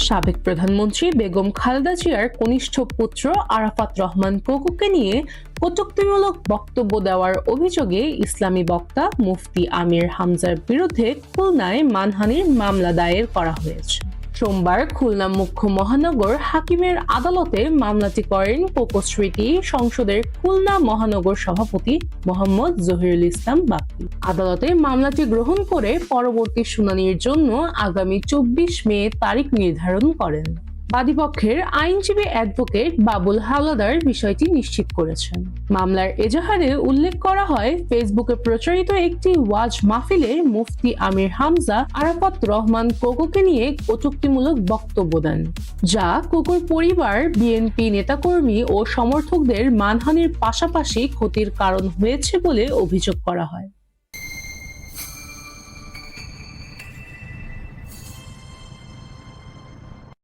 সাবেক প্রধানমন্ত্রী বেগম খালেদা জিয়ার কনিষ্ঠ পুত্র আরাফাত রহমান কোকুকে নিয়ে কটূক্তিমূলক বক্তব্য দেওয়ার অভিযোগে ইসলামী বক্তা মুফতি আমির হামজার বিরুদ্ধে খুলনায় মানহানির মামলা দায়ের করা হয়েছে। সোমবার খুলনা মুখ্য মহানগর হাকিমের আদালতে মামলাটি করেন কোকো স্মৃতি সংসদের খুলনা মহানগর সভাপতি মোহাম্মদ জহিরুল ইসলাম বাপ্পি। আদালতে মামলাটি গ্রহণ করে পরবর্তী শুনানির জন্য আগামী 24 মে তারিখ নির্ধারণ করেন। বাদীপক্ষের আইনজীবী অ্যাডভোকেট বাবুল হাওলাদার বিষয়টি নিশ্চিত করেছেন। মামলার এজাহারে উল্লেখ করা হয়, ফেসবুকে প্রচারিত একটি ওয়াজ মাহফিলে মুফতি আমির হামজা আরাফাত রহমান কোকুকে নিয়ে কটূক্তিমূলক বক্তব্য দেন, যা কোকুর পরিবার, বিএনপি নেতাকর্মী ও সমর্থকদের মানহানির পাশাপাশি ক্ষতির কারণ হয়েছে বলে অভিযোগ করা হয়।